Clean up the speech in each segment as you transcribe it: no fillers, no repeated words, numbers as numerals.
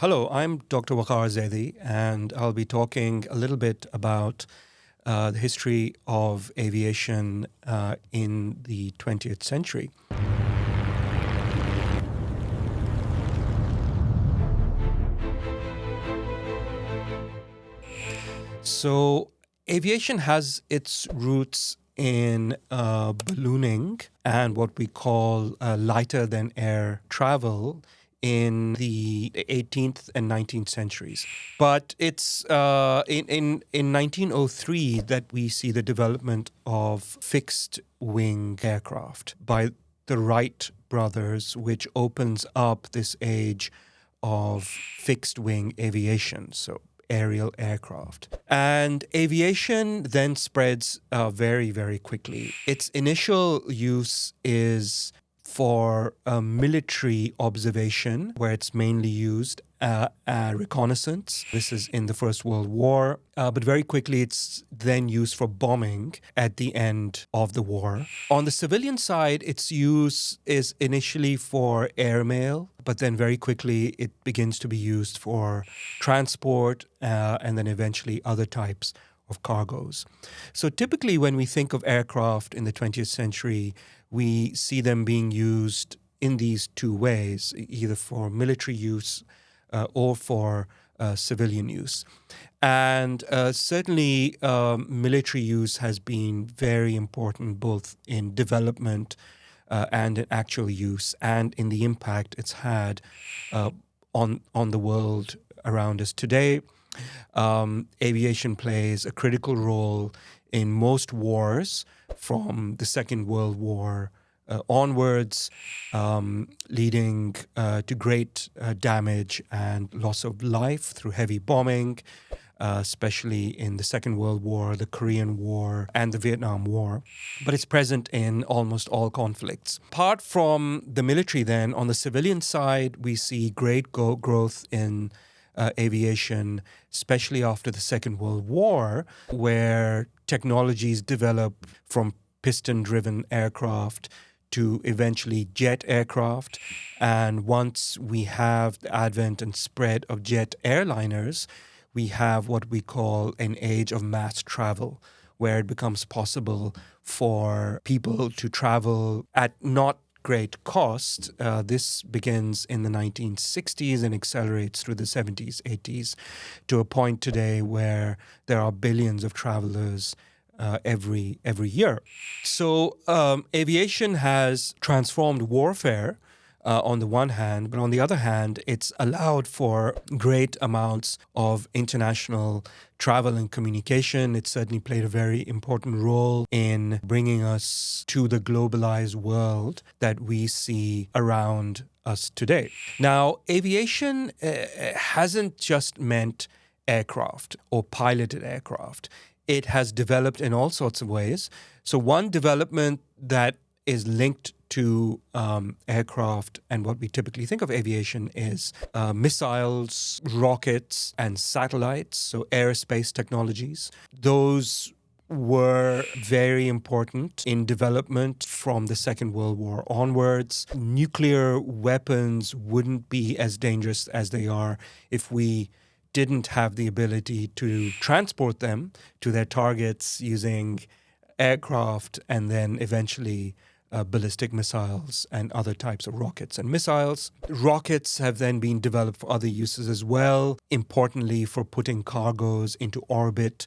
Hello, I'm Dr. Waqar Zaidi, and I'll be talking a little bit about the history of aviation in the 20th century. So, aviation has its roots in ballooning and what we call lighter than air travel in the 18th and 19th centuries. But it's in 1903 that we see the development of fixed wing aircraft by the Wright brothers, which opens up this age of fixed wing aviation. So aerial aircraft. And aviation then spreads very, very quickly. Its initial use is for military observation, where it's mainly used reconnaissance. This is in the First World War, but very quickly it's then used for bombing at the end of the war. On the civilian side, its use is initially for airmail, but then very quickly it begins to be used for transport and then eventually other types of cargoes. So typically when we think of aircraft in the 20th century, we see them being used in these two ways, either for military use or for civilian use. And certainly military use has been very important both in development and in actual use and in the impact it's had on the world around us today. Aviation plays a critical role in most wars from the Second World War onwards, leading to great damage and loss of life through heavy bombing, especially in the Second World War, the Korean War, and the Vietnam War. But it's present in almost all conflicts. Apart from the military then, on the civilian side, we see great growth in aviation, especially after the Second World War, where technologies develop from piston-driven aircraft to eventually jet aircraft. And once we have the advent and spread of jet airliners, we have what we call an age of mass travel, where it becomes possible for people to travel at not great cost. This begins in the 1960s and accelerates through the 70s, 80s, to a point today where there are billions of travelers every year. So aviation has transformed warfare on the one hand, but on the other hand, it's allowed for great amounts of international travel and communication. It certainly played a very important role in bringing us to the globalized world that we see around us today. Now, aviation hasn't just meant aircraft or piloted aircraft. It has developed in all sorts of ways. So one development that is linked to aircraft and what we typically think of aviation is missiles, rockets, and satellites, so aerospace technologies. Those were very important in development from the Second World War onwards. Nuclear weapons wouldn't be as dangerous as they are if we didn't have the ability to transport them to their targets using aircraft and then eventually ballistic missiles and other types of rockets and missiles. Rockets have then been developed for other uses as well, importantly for putting cargoes into orbit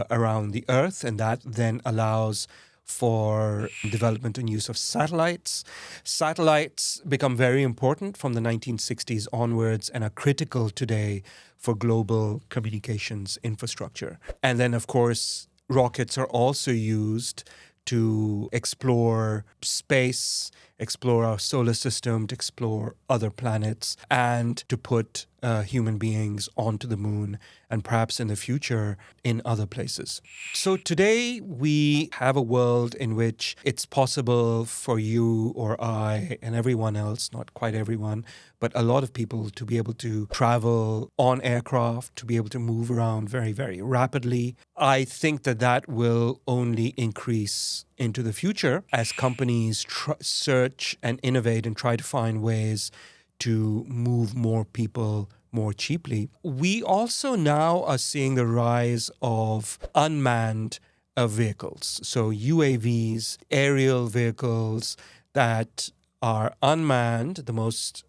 around the Earth, and that then allows for development and use of satellites. Satellites become very important from the 1960s onwards and are critical today for global communications infrastructure. And then, of course, rockets are also used to explore space, explore our solar system, to explore other planets, and to put human beings onto the moon and perhaps in the future in other places. So today we have a world in which it's possible for you or I and everyone else, not quite everyone, but a lot of people to be able to travel on aircraft, to be able to move around very, very rapidly. I think that will only increase into the future as companies search and innovate and try to find ways to move more people more cheaply. We also now are seeing the rise of unmanned vehicles. So UAVs, aerial vehicles that are unmanned. The most,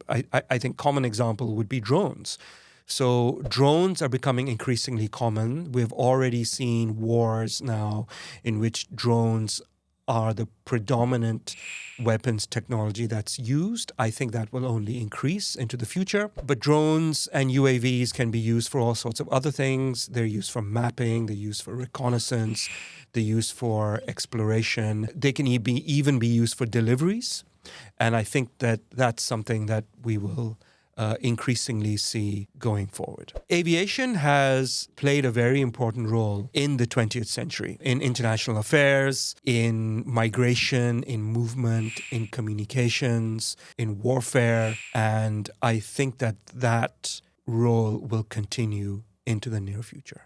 I think, common example would be drones. So drones are becoming increasingly common. We've already seen wars now in which drones are the predominant weapons technology that's used. I think that will only increase into the future. But drones and UAVs can be used for all sorts of other things. They're used for mapping, they're used for reconnaissance, they're used for exploration. They can even be used for deliveries. And I think that that's something that we will increasingly see going forward. Aviation has played a very important role in the 20th century, in international affairs, in migration, in movement, in communications, in warfare, and I think that that role will continue into the near future.